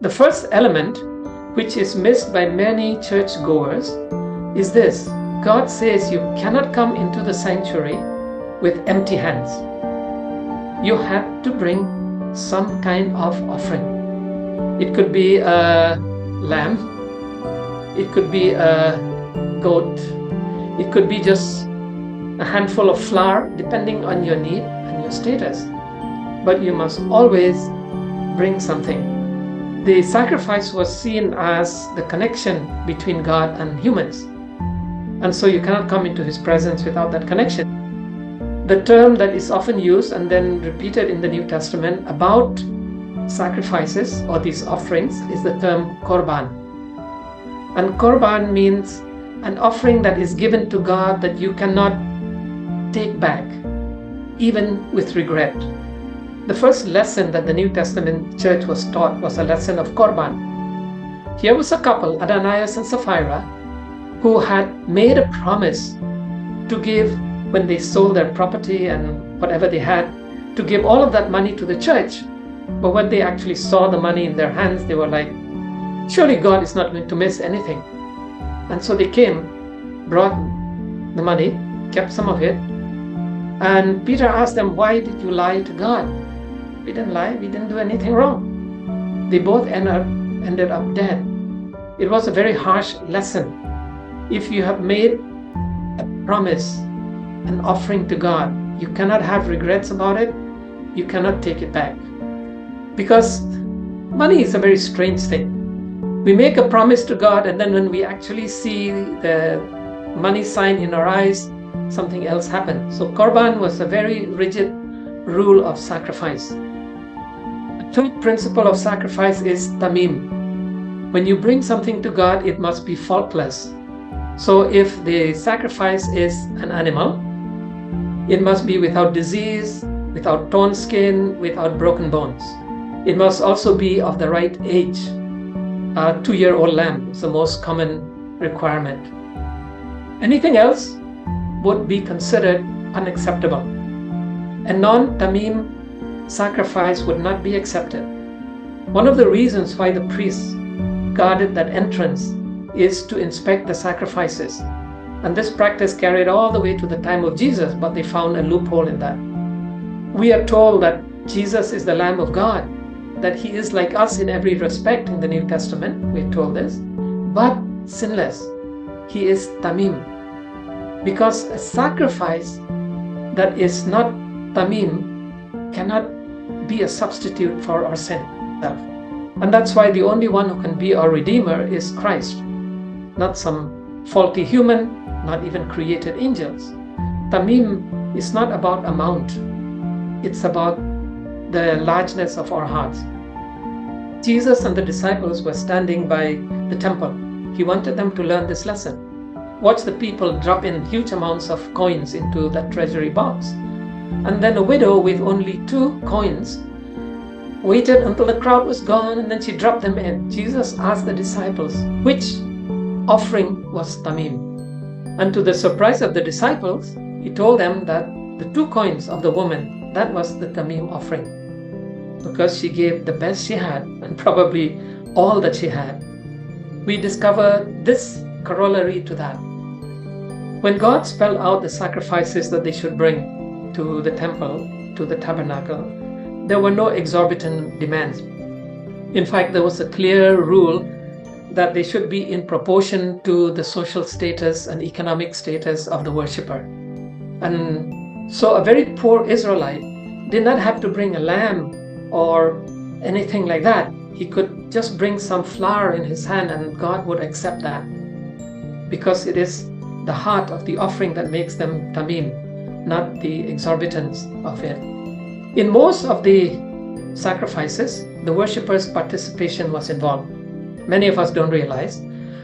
The first element, which is missed by many churchgoers, is this. God says you cannot come into the sanctuary with empty hands. You have to bring some kind of offering. It could be a lamb, it could be a goat, it could be just a handful of flour, depending on your need and your status. But you must always bring something. The sacrifice was seen as the connection between God and humans. And so you cannot come into His presence without that connection. The term that is often used and then repeated in the New Testament about sacrifices or these offerings is the term korban. And korban means an offering that is given to God that you cannot take back, even with regret. The first lesson that the New Testament church was taught was a lesson of korban. Here was a couple, Ananias and Sapphira, who had made a promise to give, when they sold their property and whatever they had, to give all of that money to the church. But when they actually saw the money in their hands, they were like, surely God is not going to miss anything. And so they came, brought the money, kept some of it, and Peter asked them, why did you lie to God? We didn't lie, we didn't do anything wrong. They both ended up dead. It was a very harsh lesson. If you have made a promise, an offering to God, you cannot have regrets about it, you cannot take it back. Because money is a very strange thing. We make a promise to God, and then when we actually see the money sign in our eyes, something else happens. So korban was a very rigid rule of sacrifice. The third principle of sacrifice is tamim. When you bring something to God, it must be faultless. So if the sacrifice is an animal, it must be without disease, without torn skin, without broken bones. It must also be of the right age. A 2-year-old lamb is the most common requirement. Anything else would be considered unacceptable. A non-tamim sacrifice would not be accepted. One of the reasons why the priests guarded that entrance is to inspect the sacrifices. And this practice carried all the way to the time of Jesus, but they found a loophole in that. We are told that Jesus is the Lamb of God, that He is like us in every respect in the New Testament, we're told this, but sinless. He is tamim. Because a sacrifice that is not tamim cannot be a substitute for our sin. And that's why the only one who can be our Redeemer is Christ, not some faulty human, not even created angels. Tamim is not about amount, it's about the largeness of our hearts. Jesus and the disciples were standing by the temple. He wanted them to learn this lesson. Watch the people drop in huge amounts of coins into that treasury box. And then a widow with only 2 coins waited until the crowd was gone, and then she dropped them in. Jesus asked the disciples, which offering was tamim? And to the surprise of the disciples, He told them that the 2 coins of the woman, that was the tamim offering. Because she gave the best she had, and probably all that she had. We discover this corollary to that. When God spelled out the sacrifices that they should bring to the temple, to the tabernacle, there were no exorbitant demands. In fact, there was a clear rule that they should be in proportion to the social status and economic status of the worshipper. And so a very poor Israelite did not have to bring a lamb or anything like that. He could just bring some flour in his hand and God would accept that, because it is the heart of the offering that makes them tamim, not the exorbitance of it. In most of the sacrifices, the worshipper's participation was involved. Many of us don't realize.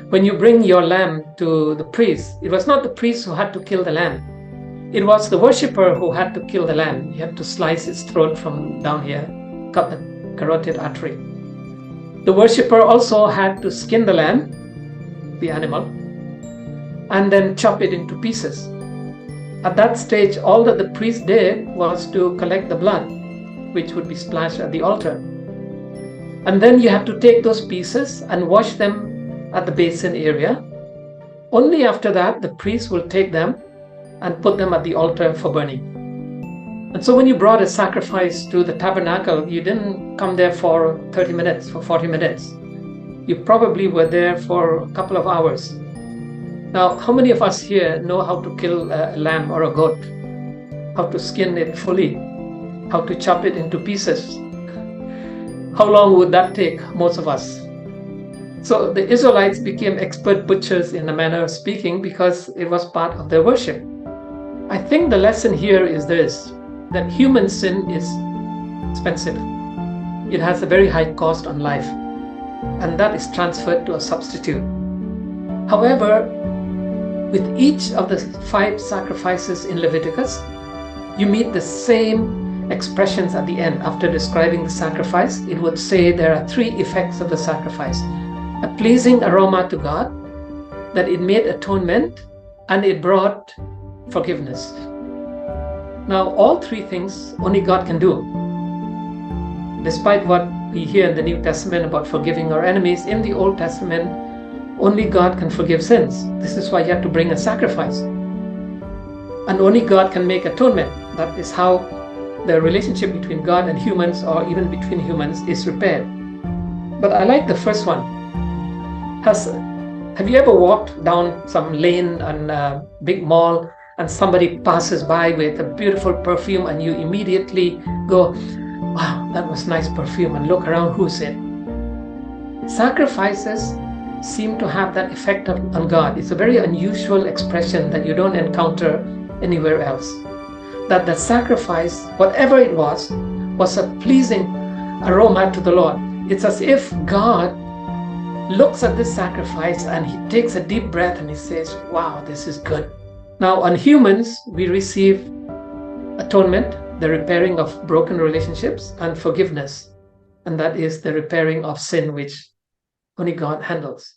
When you bring your lamb to the priest, it was not the priest who had to kill the lamb. It was the worshipper who had to kill the lamb. He had to slice its throat from down here, cut the carotid artery. The worshipper also had to skin the lamb, the animal, and then chop it into pieces. At that stage, all that the priest did was to collect the blood, which would be splashed at the altar. And then you have to take those pieces and wash them at the basin area. Only after that, the priest will take them and put them at the altar for burning. And so when you brought a sacrifice to the tabernacle, you didn't come there for 30 minutes, for 40 minutes. You probably were there for a couple of hours. Now, how many of us here know how to kill a lamb or a goat? How to skin it fully? How to chop it into pieces? How long would that take most of us? So the Israelites became expert butchers in a manner of speaking because it was part of their worship. I think the lesson here is this, that human sin is expensive. It has a very high cost on life, and that is transferred to a substitute. However, with each of the 5 sacrifices in Leviticus, you meet the same expressions at the end. After describing the sacrifice, it would say there are 3 effects of the sacrifice. A pleasing aroma to God, that it made atonement, and it brought forgiveness. Now, all 3 things only God can do. Despite what we hear in the New Testament about forgiving our enemies, in the Old Testament, only God can forgive sins. This is why you have to bring a sacrifice. And only God can make atonement. That is how the relationship between God and humans, or even between humans, is repaired. But I like the first one. Have you ever walked down some lane in a big mall and somebody passes by with a beautiful perfume and you immediately go, wow, that was nice perfume, and look around, who's it? Sacrifices seem to have that effect on God. It's a very unusual expression that you don't encounter anywhere else. That the sacrifice, whatever it was a pleasing aroma to the Lord. It's as if God looks at this sacrifice and he takes a deep breath and he says, wow, this is good. Now, on humans, we receive atonement, the repairing of broken relationships, and forgiveness. And that is the repairing of sin, which only God handles.